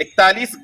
41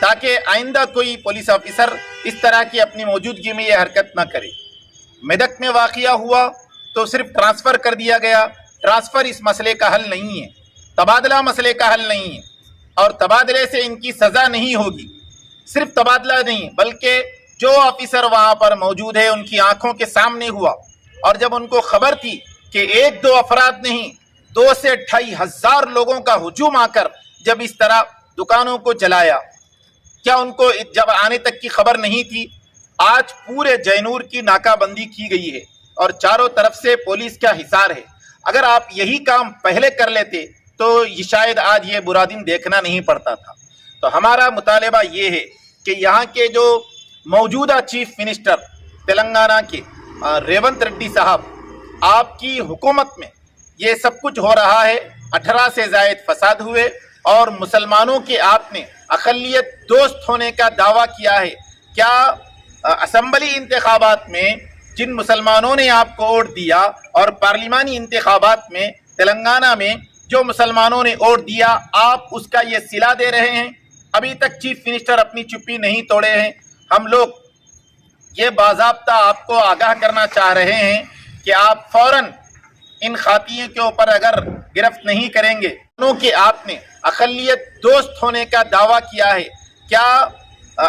تاکہ آئندہ کوئی پولیس آفیسر اس طرح کی اپنی موجودگی میں یہ حرکت نہ کرے۔ میدک میں واقعہ ہوا تو صرف ٹرانسفر کر دیا گیا، ٹرانسفر اس مسئلے کا حل نہیں ہے، تبادلہ مسئلے کا حل نہیں ہے، اور تبادلے سے ان کی سزا نہیں ہوگی۔ صرف تبادلہ نہیں بلکہ جو آفیسر وہاں پر موجود ہے ان کی آنکھوں کے سامنے ہوا، اور جب ان کو خبر تھی کہ ایک دو افراد نہیں 2 سے 2500 لوگوں کا ہجوم آ کر جب اس طرح دکانوں کو جلایا، کیا ان کو جب آنے تک کی خبر نہیں تھی؟ آج پورے جینور کی ناکہ بندی کی گئی ہے اور چاروں طرف سے پولیس کا حصار ہے۔ اگر آپ یہی کام پہلے کر لیتے تو شاید آج یہ برا دن دیکھنا نہیں پڑتا تھا۔ تو ہمارا مطالبہ یہ ہے کہ یہاں کے جو موجودہ چیف منسٹر تلنگانہ کے ریونت ریڈی صاحب، آپ کی حکومت میں یہ سب کچھ ہو رہا ہے، 18 سے زائد فساد ہوئے، اور مسلمانوں کے آپ نے اقلیت دوست ہونے کا دعویٰ کیا ہے۔ کیا اسمبلی انتخابات میں جن مسلمانوں نے آپ کو ووٹ دیا اور پارلیمانی انتخابات میں تلنگانہ میں جو مسلمانوں نے ووٹ دیا، آپ اس کا یہ صلہ دے رہے ہیں؟ ابھی تک چیف منسٹر اپنی چپی نہیں توڑے ہیں۔ ہم لوگ یہ باضابطہ آپ کو آگاہ کرنا چاہ رہے ہیں کہ آپ فوراً ان خاتیوں کے اوپر اگر گرفت نہیں کریں گے، کہ آپ نے اقلیت دوست ہونے کا دعویٰ کیا ہے، کیا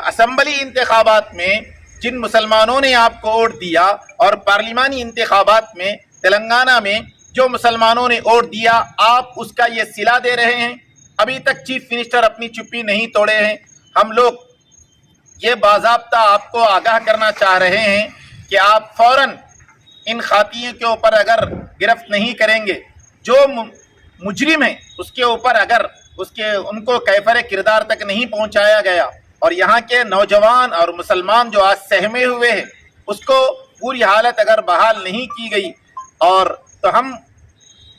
اسمبلی انتخابات میں جن مسلمانوں نے آپ کو ووٹ دیا اور پارلیمانی انتخابات میں تلنگانہ میں جو مسلمانوں نے ووٹ دیا، آپ اس کا یہ صلہ دے رہے ہیں؟ ابھی تک چیف منسٹر اپنی چپی نہیں توڑے ہیں۔ ہم لوگ یہ باضابطہ آپ کو آگاہ کرنا چاہ رہے ہیں کہ آپ فوراً ان خاتیوں کے اوپر اگر گرفت نہیں کریں گے، جو مجرم ہیں اس کے اوپر اگر ان کو کیفر کردار تک نہیں پہنچایا گیا، اور یہاں کے نوجوان اور مسلمان جو آج سہمے ہوئے ہیں اس کو پوری حالت اگر بحال نہیں کی گئی، اور تو ہم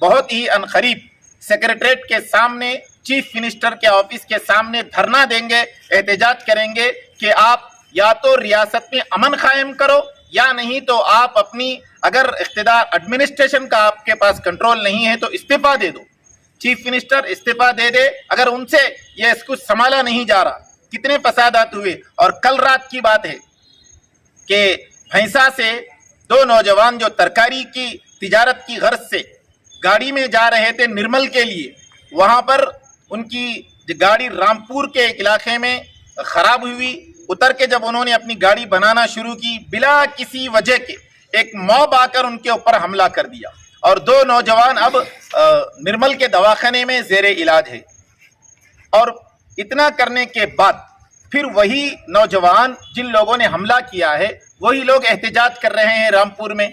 بہت ہی عنقریب سیکریٹریٹ کے سامنے، چیف منسٹر کے آفس کے سامنے دھرنا دیں گے، احتجاج کریں گے کہ آپ یا تو ریاست میں امن قائم کرو، یا نہیں تو آپ اپنی اگر اقتدار ایڈمنسٹریشن کا آپ کے پاس کنٹرول نہیں ہے تو استعفیٰ دے دو۔ چیف منسٹر استعفیٰ دے دے، اگر ان سے یہ کچھ سنبھالا نہیں جا رہا۔ کتنے فسادات ہوئے، اور کل رات کی بات ہے کہ بھینسا سے 2 نوجوان جو ترکاری کی تجارت کی غرض سے گاڑی میں جا رہے تھے نرمل کے لیے، وہاں پر ان کی گاڑی رامپور کے علاقے میں خراب ہوئی۔ اتر کے جب انہوں نے اپنی گاڑی بنانا شروع کی، بلا کسی وجہ کے ایک موب آ کر ان کے اوپر حملہ کر دیا، اور 2 نوجوان اب نرمل کے دواخانے میں زیر علاج ہے۔ اور اتنا کرنے کے بعد پھر وہی نوجوان جن لوگوں نے حملہ کیا ہے وہی لوگ احتجاج کر رہے ہیں رامپور میں۔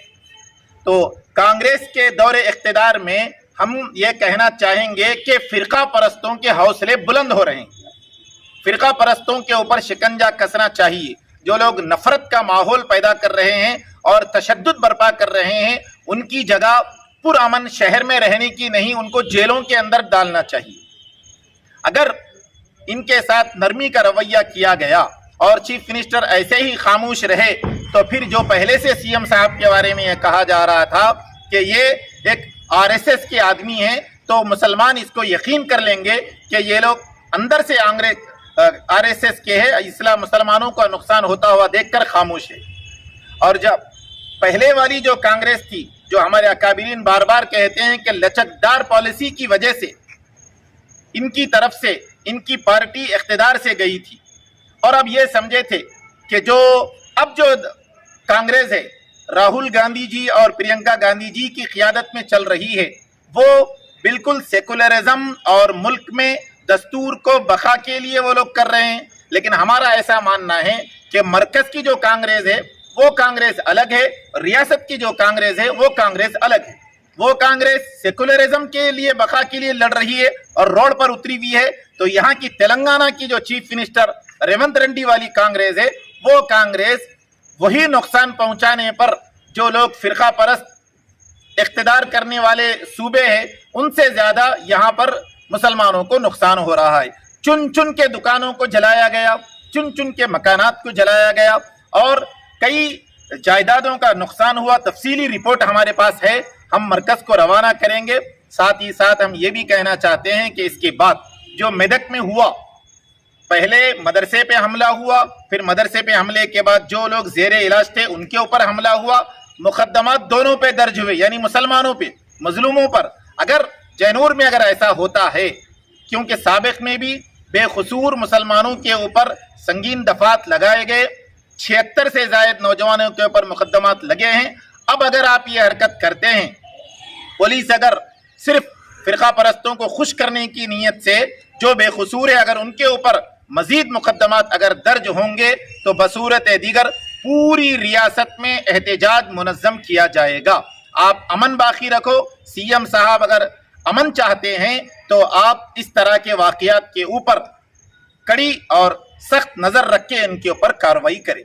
تو کانگریس کے دور اقتدار میں ہم یہ کہنا چاہیں گے کہ فرقہ پرستوں کے حوصلے بلند ہو رہے ہیں، فرقہ پرستوں کے اوپر شکنجہ کسنا چاہیے۔ جو لوگ نفرت کا ماحول پیدا کر رہے ہیں اور تشدد برپا کر رہے ہیں، ان کی جگہ پرامن شہر میں رہنے کی نہیں، ان کو جیلوں کے اندر ڈالنا چاہیے۔ اگر ان کے ساتھ نرمی کا رویہ کیا گیا اور چیف منسٹر ایسے ہی خاموش رہے، تو پھر جو پہلے سے سی ایم صاحب کے بارے میں یہ کہا جا رہا تھا کہ یہ ایک RSS کے آدمی ہیں، تو مسلمان اس کو یقین کر لیں گے کہ یہ لوگ اندر سے RSS کے ہے، اسلام مسلمانوں کا نقصان ہوتا ہوا دیکھ کر خاموش ہے۔ اور جب پہلے والی جو کانگریس تھی، جو ہمارے اکابرین بار بار کہتے ہیں کہ لچکدار پالیسی کی وجہ سے ان کی طرف سے ان کی پارٹی اقتدار سے گئی تھی، اور اب یہ سمجھے تھے کہ جو کانگریس ہے راہل گاندھی جی اور پرینکا گاندھی جی کی قیادت میں چل رہی ہے، وہ بالکل سیکولرزم اور ملک میں دستور کو بقا کے لیے وہ لوگ کر رہے ہیں۔ لیکن ہمارا ایسا ماننا ہے کہ مرکز کی جو کانگریس ہے وہ کانگریس الگ ہے، ریاست کی جو کانگریس ہے وہ کانگریس الگ ہے۔ وہ کانگریس سیکولرزم کے لیے بقا کے لیے لڑ رہی ہے اور روڈ پر اتری ہوئی ہے، تو یہاں کی تلنگانہ کی جو چیف منسٹر ریونت ریڈی والی کانگریس ہے، وہ کانگریس وہی نقصان پہنچانے پر جو لوگ فرقہ پرست اقتدار کرنے والے صوبے ہیں ان سے زیادہ یہاں پر مسلمانوں کو نقصان ہو رہا ہے۔ چن چن کے دکانوں کو جلایا گیا، چن چن کے مکانات کو جلایا گیا، اور کئی جائیدادوں کا نقصان ہوا۔ تفصیلی رپورٹ ہمارے پاس ہے، ہم مرکز کو روانہ کریں گے۔ ساتھ ہی ساتھ ہم یہ بھی کہنا چاہتے ہیں کہ اس کے بعد جو میدک میں ہوا پہلے مدرسے پہ حملہ ہوا، پھر مدرسے پہ حملے کے بعد جو لوگ زیر علاج تھے ان کے اوپر حملہ ہوا، مقدمات دونوں پہ درج ہوئے، یعنی مسلمانوں پہ، مظلوموں پر۔ اگر جینور میں اگر ایسا ہوتا ہے، کیونکہ سابق میں بھی بے قصور مسلمانوں کے اوپر سنگین دفعات لگائے گئے، 76 سے زائد نوجوانوں کے اوپر مقدمات لگے ہیں۔ اب اگر آپ یہ حرکت کرتے ہیں، پولیس اگر صرف فرقہ پرستوں کو خوش کرنے کی نیت سے جو بے قصور ہے اگر ان کے اوپر مزید مقدمات اگر درج ہوں گے تو بصورت دیگر پوری ریاست میں احتجاج منظم کیا جائے گا۔ آپ امن باقی رکھو، سی ایم صاحب اگر امن چاہتے ہیں تو آپ اس طرح کے واقعات کے اوپر کڑی اور سخت نظر رکھ کے ان کے اوپر کارروائی کریں۔